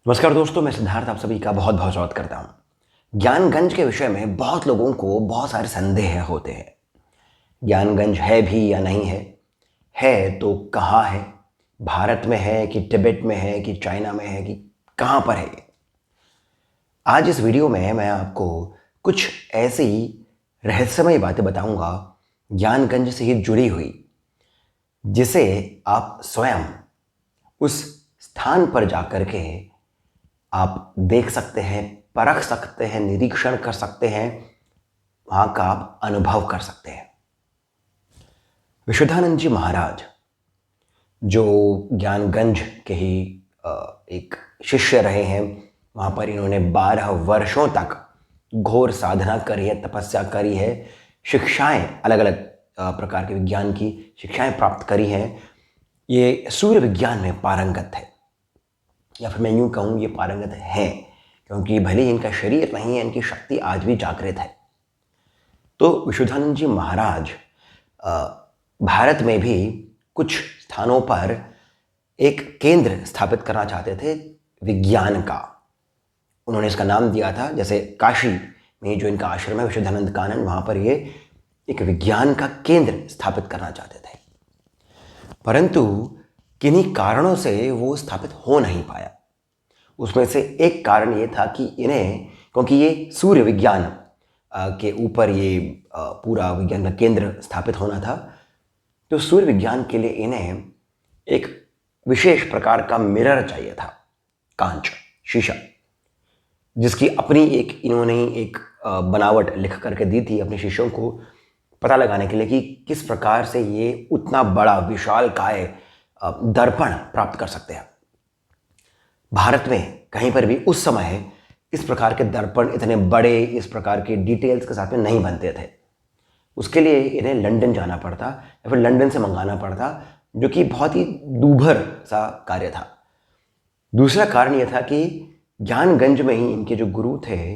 नमस्कार दोस्तों, मैं सिद्धार्थ आप सभी का बहुत बहुत स्वागत करता हूँ। ज्ञानगंज के विषय में बहुत लोगों को बहुत सारे संदेह होते हैं। ज्ञानगंज है भी या नहीं है, तो कहाँ है, भारत में है कि तिब्बत में है कि चाइना में है कि कहाँ पर है ये। आज इस वीडियो में मैं आपको कुछ ऐसी रहस्यमय बातें बताऊंगा ज्ञानगंज से ही जुड़ी हुई, जिसे आप स्वयं उस स्थान पर जाकर के आप देख सकते हैं, परख सकते हैं, निरीक्षण कर सकते हैं, वहां का आप अनुभव कर सकते हैं। विशुद्धानंद जी महाराज जो ज्ञानगंज के ही एक शिष्य रहे हैं, वहां पर इन्होंने 12 वर्षों तक घोर साधना करी है, तपस्या करी है, शिक्षाएं अलग अलग प्रकार के विज्ञान की शिक्षाएं प्राप्त करी हैं। ये सूर्य विज्ञान में पारंगत है, या फिर मैं यूं कहूँ ये पारंगत है, क्योंकि भले ही इनका शरीर नहीं है, इनकी शक्ति आज भी जागृत है। तो विशुद्धानंद जी महाराज भारत में भी कुछ स्थानों पर एक केंद्र स्थापित करना चाहते थे विज्ञान का। उन्होंने इसका नाम दिया था, जैसे काशी में जो इनका आश्रम है विशुद्धानंद कानन, वहाँ पर ये एक विज्ञान का केंद्र स्थापित करना चाहते थे, परंतु किन्हीं कारणों से वो स्थापित हो नहीं पाया। उसमें से एक कारण ये था कि इन्हें, क्योंकि ये सूर्य विज्ञान के ऊपर ये पूरा विज्ञान का केंद्र स्थापित होना था, तो सूर्य विज्ञान के लिए इन्हें एक विशेष प्रकार का मिरर चाहिए था, कांच, शीशा, जिसकी अपनी एक इन्होंने एक बनावट लिख करके दी थी अपने शिष्यों को, पता लगाने के लिए कि किस प्रकार से ये उतना बड़ा विशालकाय दर्पण प्राप्त कर सकते हैं। भारत में कहीं पर भी उस समय इस प्रकार के दर्पण इतने बड़े, इस प्रकार के डिटेल्स के साथ में नहीं बनते थे। उसके लिए इन्हें लंदन जाना पड़ता या फिर लंदन से मंगाना पड़ता, जो कि बहुत ही दूभर सा कार्य था। दूसरा कारण यह था कि ज्ञानगंज में ही इनके जो गुरु थे,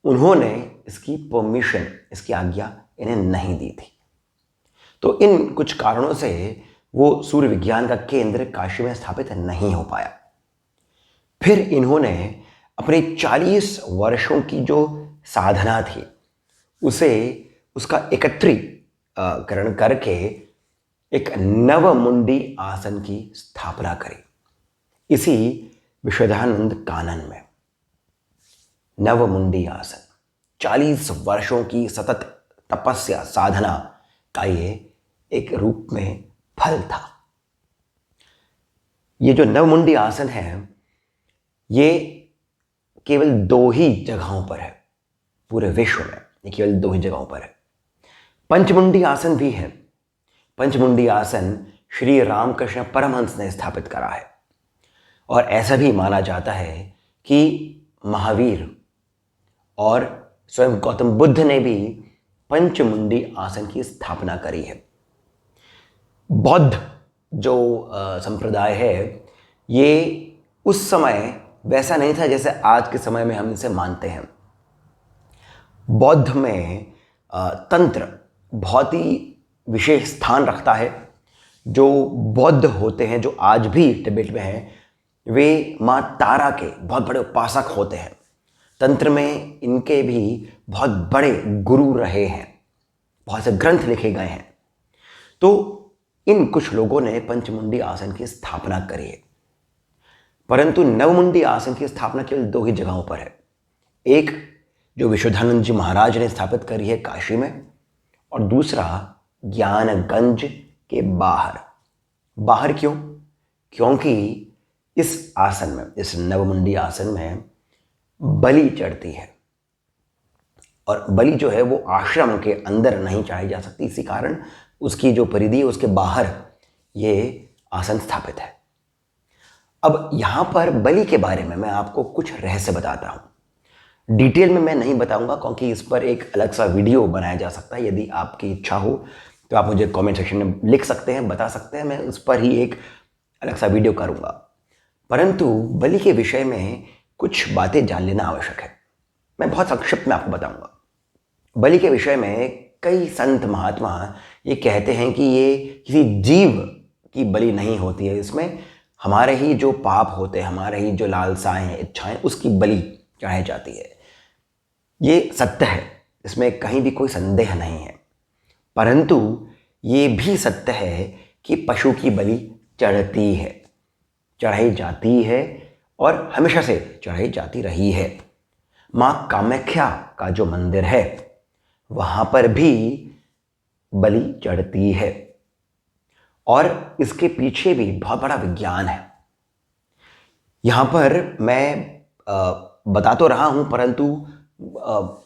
उन्होंने इसकी परमिशन, इसकी आज्ञा इन्हें नहीं दी थी। तो इन कुछ कारणों से वो सूर्य विज्ञान का केंद्र काशी में स्थापित नहीं हो पाया। फिर इन्होंने अपने 40 वर्षों की जो साधना थी उसका एकत्रीकरण करके एक नवमुंडी आसन की स्थापना करी, इसी विशुद्धानंद कानन में। नवमुंडी आसन 40 वर्षों की सतत तपस्या साधना का ये एक रूप में फल था। ये जो नवमुंडी आसन है, ये केवल 2 ही जगहों पर है पूरे विश्व में, ये केवल 2 ही जगहों पर है। पंचमुंडी आसन भी है। पंचमुंडी आसन श्री रामकृष्ण परमहंस ने स्थापित करा है, और ऐसा भी माना जाता है कि महावीर और स्वयं गौतम बुद्ध ने भी पंचमुंडी आसन की स्थापना करी है। बौद्ध जो संप्रदाय है, ये उस समय वैसा नहीं था जैसे आज के समय में हम इसे मानते हैं। बौद्ध में तंत्र बहुत ही विशेष स्थान रखता है। जो बौद्ध होते हैं, जो आज भी तिब्बत में हैं, वे माँ तारा के बहुत बड़े उपासक होते हैं। तंत्र में इनके भी बहुत बड़े गुरु रहे हैं, बहुत से ग्रंथ लिखे गए हैं। तो इन कुछ लोगों ने पंचमुंडी आसन की स्थापना करी है, परंतु नवमुंडी आसन की स्थापना केवल 2 ही जगहों पर है। एक जो विशुद्धानंद जी महाराज ने स्थापित करी है काशी में, और दूसरा ज्ञानगंज के बाहर। बाहर क्यों? क्योंकि इस आसन में, इस नवमुंडी आसन में बलि चढ़ती है, और बलि जो है वो आश्रम के अंदर नहीं चढ़ाई जा सकती। इसी कारण उसकी जो परिधि है उसके बाहर ये आसन स्थापित है। अब यहाँ पर बलि के बारे में मैं आपको कुछ रहस्य बताता हूँ। डिटेल में मैं नहीं बताऊंगा, क्योंकि इस पर एक अलग सा वीडियो बनाया जा सकता है। यदि आपकी इच्छा हो तो आप मुझे कमेंट सेक्शन में लिख सकते हैं, बता सकते हैं, मैं उस पर ही एक अलग सा वीडियो करूँगा। परंतु बलि के विषय में कुछ बातें जान लेना आवश्यक है। मैं बहुत संक्षिप्त में आपको बताऊँगा। बलि के विषय में कई संत महात्मा ये कहते हैं कि ये किसी जीव की बलि नहीं होती है, इसमें हमारे ही जो पाप होते हैं, हमारे ही जो लालसाएं हैं, इच्छाएं, उसकी बलि चढ़ाई जाती है। ये सत्य है, इसमें कहीं भी कोई संदेह नहीं है। परंतु ये भी सत्य है कि पशु की बलि चढ़ती है, चढ़ाई जाती है और हमेशा से चढ़ाई जाती रही है। माँ कामाख्या का जो मंदिर है वहाँ पर भी बलि चढ़ती है और इसके पीछे भी बहुत बड़ा विज्ञान है। यहाँ पर मैं बता तो रहा हूँ, परंतु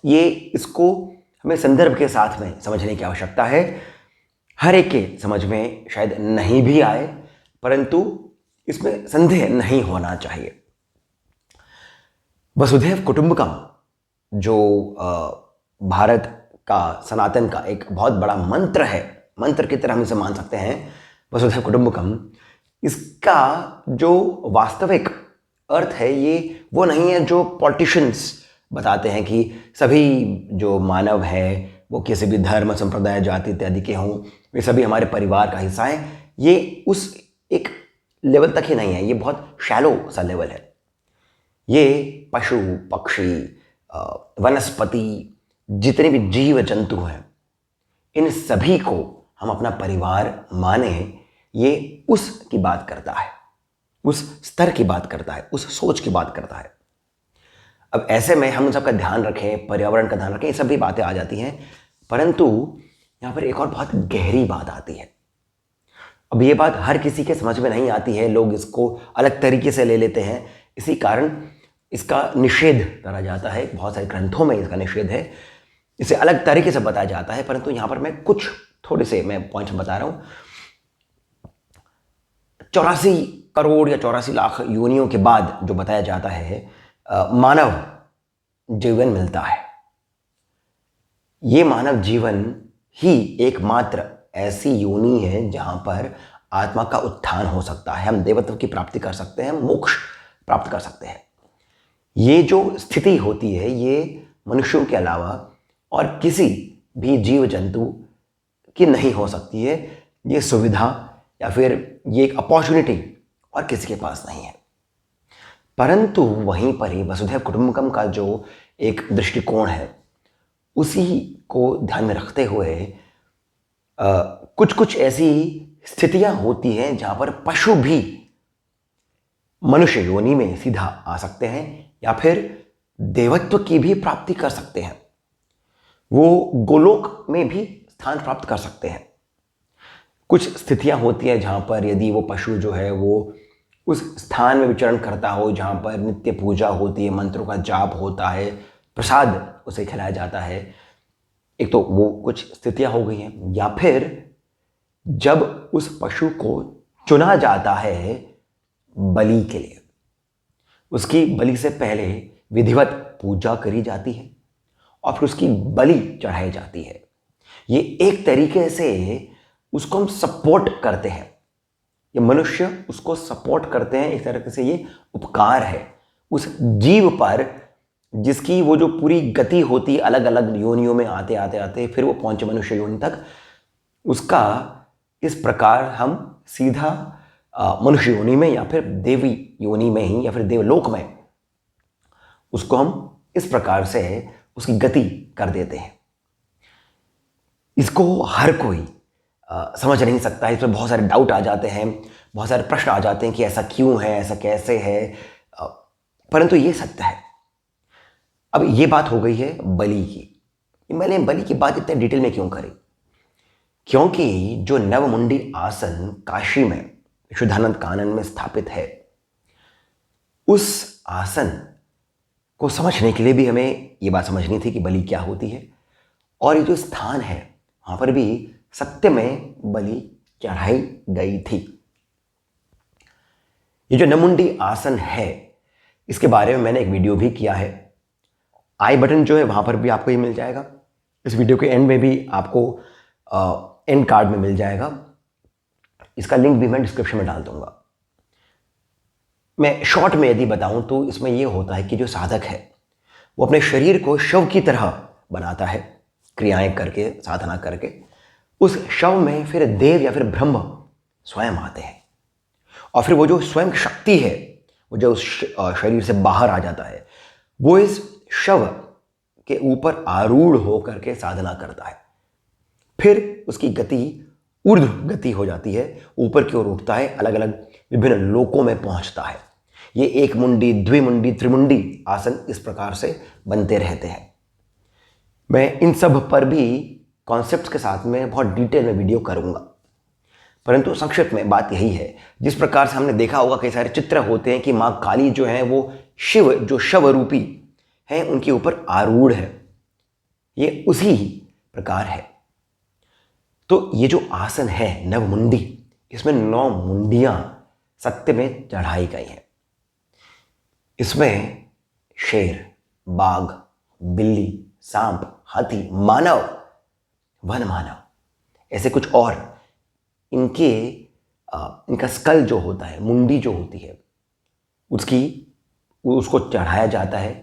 ये इसको हमें संदर्भ के साथ में समझने की आवश्यकता है। हर एक के समझ में शायद नहीं भी आए, परंतु इसमें संदेह नहीं होना चाहिए। वसुधैव कुटुंबकम जो भारत का, सनातन का एक बहुत बड़ा मंत्र है, मंत्र की तरह हम इसे मान सकते हैं, वसुधैव कुटुंबकम, इसका जो वास्तविक अर्थ है ये वो नहीं है जो पॉलिटिशियंस बताते हैं कि सभी जो मानव हैं वो किसी भी धर्म, संप्रदाय, जाति इत्यादि के हों, वे सभी हमारे परिवार का हिस्सा हैं। ये उस एक लेवल तक ही नहीं है, ये बहुत शैलो सा लेवल है। ये पशु, पक्षी, वनस्पति, जितने भी जीव जंतु हैं, इन सभी को हम अपना परिवार माने, ये उसकी बात करता है, उस स्तर की बात करता है, उस सोच की बात करता है। अब ऐसे में हम उन सबका ध्यान रखें, पर्यावरण का ध्यान रखें, ये सभी बातें आ जाती हैं, परंतु यहाँ पर एक और बहुत गहरी बात आती है। अब ये बात हर किसी के समझ में नहीं आती है, लोग इसको अलग तरीके से ले लेते हैं, इसी कारण इसका निषेध करा जाता है। बहुत सारे ग्रंथों में इसका निषेध है, इसे अलग तरीके से बताया जाता है, परंतु यहाँ पर मैं कुछ थोड़े से मैं पॉइंट्स बता रहा हूँ। 84 करोड़ या 84 लाख योनियों के बाद जो बताया जाता है मानव जीवन मिलता है। ये मानव जीवन ही एकमात्र ऐसी योनि है जहाँ पर आत्मा का उत्थान हो सकता है, हम देवत्व की प्राप्ति कर सकते हैं, मोक्ष प्राप्त कर सकते हैं। ये जो स्थिति होती है ये मनुष्यों के अलावा और किसी भी जीव जंतु की नहीं हो सकती है। ये सुविधा या फिर ये एक अपॉर्चुनिटी और किसी के पास नहीं है। परंतु वहीं पर ही वसुधैव कुटुंबकम का जो एक दृष्टिकोण है उसी को ध्यान में रखते हुए कुछ कुछ ऐसी स्थितियां होती हैं जहां पर पशु भी मनुष्य योनि में सीधा आ सकते हैं या फिर देवत्व की भी प्राप्ति कर सकते हैं, वो गोलोक में भी स्थान प्राप्त कर सकते हैं। कुछ स्थितियां होती हैं जहां पर यदि वो पशु जो है वो उस स्थान में विचरण करता हो जहां पर नित्य पूजा होती है, मंत्रों का जाप होता है, प्रसाद उसे खिलाया जाता है, एक तो वो कुछ स्थितियां हो गई हैं। या फिर जब उस पशु को चुना जाता है बलि के लिए, उसकी बलि से पहले विधिवत पूजा करी जाती है और फिर उसकी बलि चढ़ाई जाती है। ये एक तरीके से उसको हम सपोर्ट करते हैं, ये मनुष्य उसको सपोर्ट करते हैं, एक तरीके से ये उपकार है उस जीव पर जिसकी वो जो पूरी गति होती अलग अलग योनियों में आते आते आते फिर वो पहुंचे मनुष्य योनि तक, उसका इस प्रकार हम सीधा मनुष्य योनि में या फिर देवी योनि में ही या फिर देवलोक में उसको हम इस प्रकार से उसकी गति कर देते हैं। इसको हर कोई समझ नहीं सकता है, इसमें बहुत सारे डाउट आ जाते हैं, बहुत सारे प्रश्न आ जाते हैं कि ऐसा क्यों है, ऐसा कैसे है, परंतु ये सत्य है। अब ये बात हो गई है बलि की। मैंने बलि की बात इतने डिटेल में क्यों करी? क्योंकि जो नवमुंडी आसन काशी में शुद्धानंद कानन में स्थापित है, उस आसन को समझने के लिए भी हमें ये बात समझनी थी कि बलि क्या होती है, और ये जो स्थान है वहां पर भी सत्य में बलि चढ़ाई गई थी। ये जो नवमुंडी आसन है इसके बारे में मैंने एक वीडियो भी किया है, आई बटन जो है वहां पर भी आपको ये मिल जाएगा, इस वीडियो के एंड में भी आपको एंड कार्ड में मिल जाएगा, इसका लिंक भी मैं डिस्क्रिप्शन में डाल दूंगा। मैं शॉर्ट में यदि बताऊं तो इसमें यह होता है कि जो साधक है वो अपने शरीर को शव की तरह बनाता है, क्रियाएं करके, साधना करके। उस शव में फिर देव या फिर ब्रह्म स्वयं आते हैं और फिर वो जो स्वयं शक्ति है, वो जो उस शरीर से बाहर आ जाता है, वो इस शव के ऊपर आरूढ़ होकर के साधना करता है। फिर उसकी गति ऊर्ध्व गति हो जाती है, ऊपर की ओर उठता है, अलग अलग विभिन्न लोकों में पहुंचता है। ये एक मुंडी, द्विमुंडी, त्रिमुंडी आसन इस प्रकार से बनते रहते हैं। मैं इन सब पर भी कॉन्सेप्ट्स के साथ में बहुत डिटेल में वीडियो करूंगा, परंतु संक्षिप्त में बात यही है। जिस प्रकार से हमने देखा होगा कई सारे चित्र होते हैं कि माँ काली जो है वो शिव जो शव रूपी है उनके ऊपर आरूढ़ है, ये उसी प्रकार है। तो ये जो आसन है नवमुंडी, इसमें 9 मुंडियां सत्य में चढ़ाई गई हैं। इसमें शेर, बाघ, बिल्ली, सांप, हाथी, मानव, वन मानव, ऐसे कुछ और इनका स्कल जो होता है, मुंडी जो होती है, उसको चढ़ाया जाता है।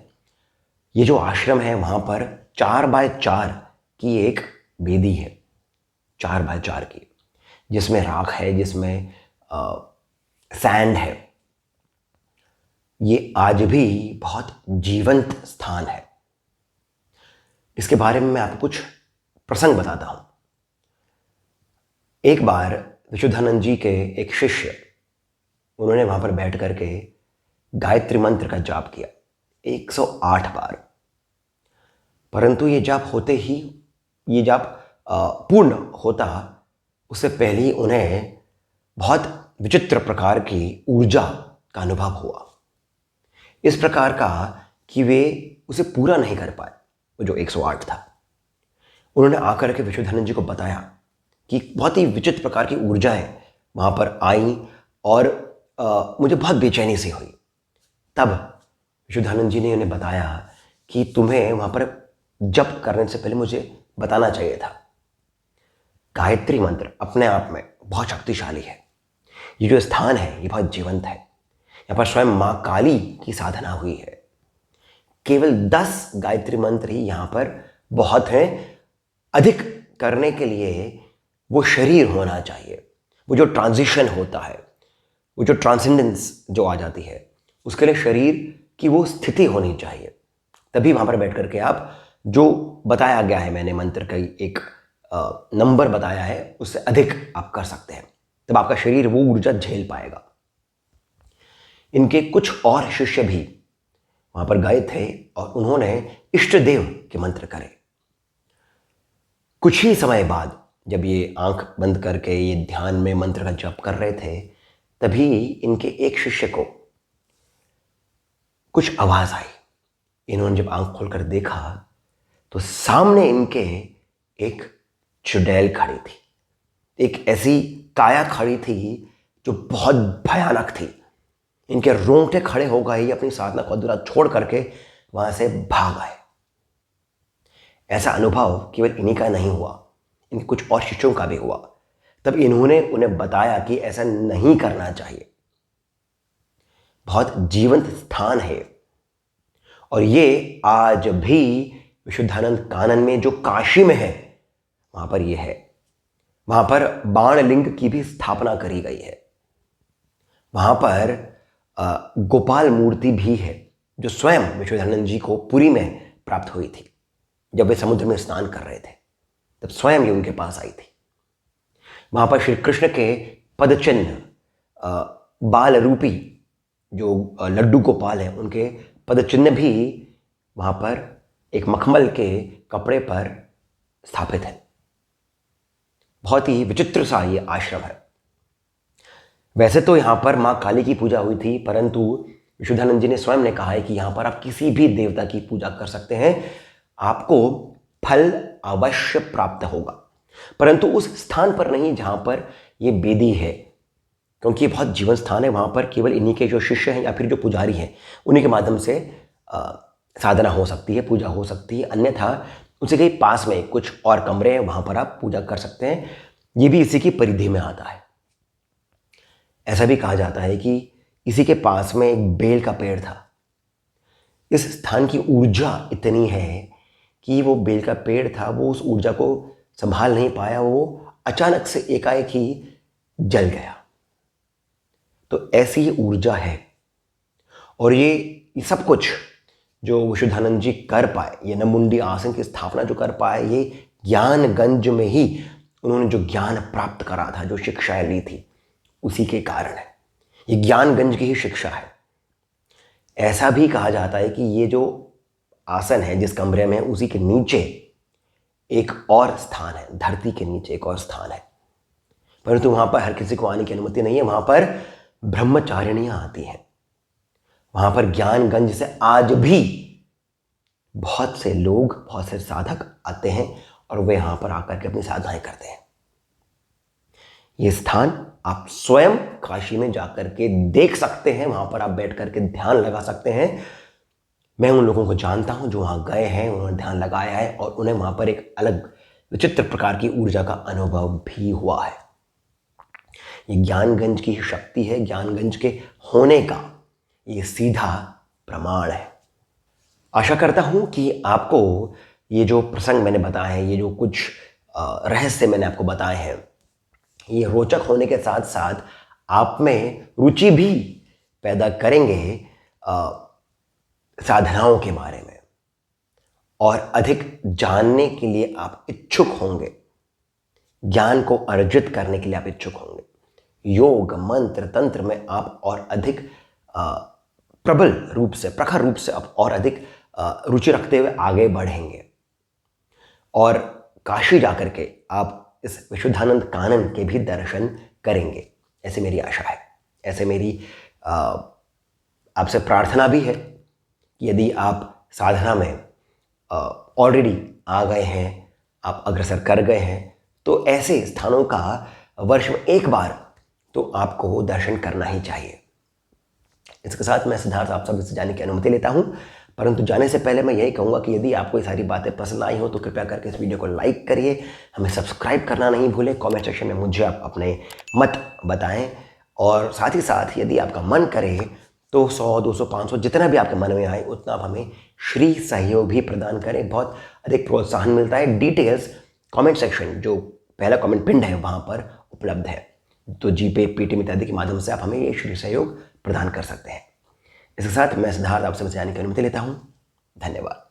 ये जो आश्रम है वहाँ पर 4x4 की एक वेदी है, 4x4 की, जिसमें राख है, जिसमें सैंड है। ये आज भी बहुत जीवंत स्थान है। इसके बारे में मैं आपको कुछ प्रसंग बताता हूँ। एक बार विशुद्धानंद जी के एक शिष्य, उन्होंने वहाँ पर बैठ करके गायत्री मंत्र का जाप किया 108 बार, परंतु ये जाप पूर्ण होता उससे पहले ही उन्हें बहुत विचित्र प्रकार की ऊर्जा का अनुभव हुआ, इस प्रकार का कि वे उसे पूरा नहीं कर पाए, वो जो 108 था। उन्होंने आकर के विशुद्धानंद जी को बताया कि बहुत ही विचित्र प्रकार की ऊर्जाएं वहाँ पर आई और मुझे बहुत बेचैनी सी हुई। तब विशुद्धानंद जी ने उन्हें बताया कि तुम्हें वहाँ पर जप करने से पहले मुझे बताना चाहिए था। गायत्री मंत्र अपने आप में बहुत शक्तिशाली है। ये जो स्थान है ये बहुत जीवंत है। यहाँ पर स्वयं माँ काली की साधना हुई है। केवल 10 गायत्री मंत्र ही यहाँ पर बहुत हैं। अधिक करने के लिए वो शरीर होना चाहिए, वो जो ट्रांजिशन होता है, वो जो ट्रांसेंडेंस जो आ जाती है, उसके लिए शरीर की वो स्थिति होनी चाहिए। तभी वहाँ पर बैठ करके आप जो बताया गया है, मैंने मंत्र का एक नंबर बताया है, उससे अधिक आप कर सकते हैं, तब आपका शरीर वो ऊर्जा झेल पाएगा। इनके कुछ और शिष्य भी वहाँ पर गए थे और उन्होंने इष्ट देव के मंत्र करे। कुछ ही समय बाद जब ये आंख बंद करके ये ध्यान में मंत्र का जप कर रहे थे, तभी इनके एक शिष्य को कुछ आवाज आई। इन्होंने जब आंख खोलकर देखा तो सामने इनके एक चुड़ैल खड़ी थी, एक ऐसी काया खड़ी थी जो बहुत भयानक थी। इनके रोंगटे खड़े हो गए, अपनी साधना को अधूरा छोड़ करके वहां से भाग आए। ऐसा अनुभव केवल इन्हीं का नहीं हुआ, इनके कुछ और शिष्यों का भी हुआ। तब इन्होंने उन्हें बताया कि ऐसा नहीं करना चाहिए। बहुत जीवंत स्थान है और ये आज भी विशुद्धानंद कानन में जो काशी में है वहां पर ये है। वहां पर बाण लिंग की भी स्थापना करी गई है। वहां पर गोपाल मूर्ति भी है जो स्वयं विशुद्धानंद जी को पुरी में प्राप्त हुई थी। जब वे समुद्र में स्नान कर रहे थे तब स्वयं ये उनके पास आई थी। वहां पर श्री कृष्ण के पदचिन्ह, बाल रूपी जो लड्डू गोपाल है, उनके पदचिन्ह भी वहां पर एक मखमल के कपड़े पर स्थापित है। बहुत ही विचित्र सा ये आश्रम है। वैसे तो यहाँ पर माँ काली की पूजा हुई थी, परंतु विशुद्धानंद जी ने स्वयं ने कहा है कि यहाँ पर आप किसी भी देवता की पूजा कर सकते हैं, आपको फल अवश्य प्राप्त होगा, परंतु उस स्थान पर नहीं जहाँ पर ये वेदी है, क्योंकि ये बहुत जीवन स्थान है। वहाँ पर केवल इन्हीं के जो शिष्य हैं या फिर जो पुजारी हैं उन्हीं के माध्यम से साधना हो सकती है, पूजा हो सकती है। अन्यथा उसी के पास में कुछ और कमरे हैं, वहाँ पर आप पूजा कर सकते हैं। ये भी इसी की परिधि में आता है। ऐसा भी कहा जाता है कि इसी के पास में एक बेल का पेड़ था। इस स्थान की ऊर्जा इतनी है कि वो बेल का पेड़ था, वो उस ऊर्जा को संभाल नहीं पाया, वो अचानक से एकाएक ही जल गया। तो ऐसी ही ऊर्जा है। और ये सब कुछ जो विशुद्धानंद जी कर पाए, ये नमुंडी आसन की स्थापना जो कर पाए, ये ज्ञानगंज में ही उन्होंने जो ज्ञान प्राप्त करा था, जो शिक्षाएं ली थी, उसी के कारण है। ये ज्ञानगंज की ही शिक्षा है। ऐसा भी कहा जाता है कि ये जो आसन है जिस कमरे में, उसी के नीचे एक और स्थान है, धरती के नीचे एक और स्थान है, परंतु वहां पर हर किसी को आने की अनुमति नहीं है। वहां पर ब्रह्मचारिणियां आती हैं। वहां पर ज्ञानगंज से आज भी बहुत से लोग, बहुत से साधक आते हैं और वे यहां पर आकर के अपनी साधनाएं करते हैं। ये स्थान आप स्वयं काशी में जाकर के देख सकते हैं। वहां पर आप बैठ करके ध्यान लगा सकते हैं। मैं उन लोगों को जानता हूं जो वहां गए हैं, उन्होंने ध्यान लगाया है और उन्हें वहां पर एक अलग विचित्र प्रकार की ऊर्जा का अनुभव भी हुआ है। ये ज्ञानगंज की शक्ति है, ज्ञानगंज के होने का ये सीधा प्रमाण है। आशा करता हूं कि आपको ये जो प्रसंग मैंने बताए हैं, ये जो कुछ रहस्य मैंने आपको बताए हैं, ये रोचक होने के साथ साथ आप में रुचि भी पैदा करेंगे साधनाओं के बारे में, और अधिक जानने के लिए आप इच्छुक होंगे, ज्ञान को अर्जित करने के लिए आप इच्छुक होंगे। योग, मंत्र, तंत्र में आप और अधिक प्रबल रूप से, प्रखर रूप से आप और अधिक रुचि रखते हुए आगे बढ़ेंगे और काशी जाकर के आप इस विशुद्धानंद कानन के भी दर्शन करेंगे, ऐसे मेरी आशा है। ऐसे मेरी आपसे प्रार्थना भी है कि यदि आप साधना में ऑलरेडी आ गए हैं, आप अग्रसर कर गए हैं, तो ऐसे स्थानों का वर्ष में एक बार तो आपको दर्शन करना ही चाहिए। इसके साथ मैं सिद्धार्थ आप सब से जाने की अनुमति लेता हूं, परंतु जाने से पहले मैं यही कहूंगा कि यदि आपको ये सारी बातें पसंद आई हो तो कृपया करके इस वीडियो को लाइक करिए, हमें सब्सक्राइब करना नहीं भूलें, कमेंट सेक्शन में मुझे आप अपने मत बताएं, और साथ ही साथ यदि आपका मन करे तो 100, 200, 500 जितना भी आपके मन में आए उतना आप हमें श्री सहयोग भी प्रदान करें, बहुत अधिक प्रोत्साहन मिलता है। डिटेल्स कमेंट सेक्शन, जो पहला कमेंट पिंड है, वहाँ पर उपलब्ध है। तो जीपे, पेटीएम इत्यादि के माध्यम से आप हमें ये श्री सहयोग प्रदान कर सकते हैं। इसके साथ मैं सिद्धार्थ आपसे जाने की अनुमति लेता हूँ। धन्यवाद।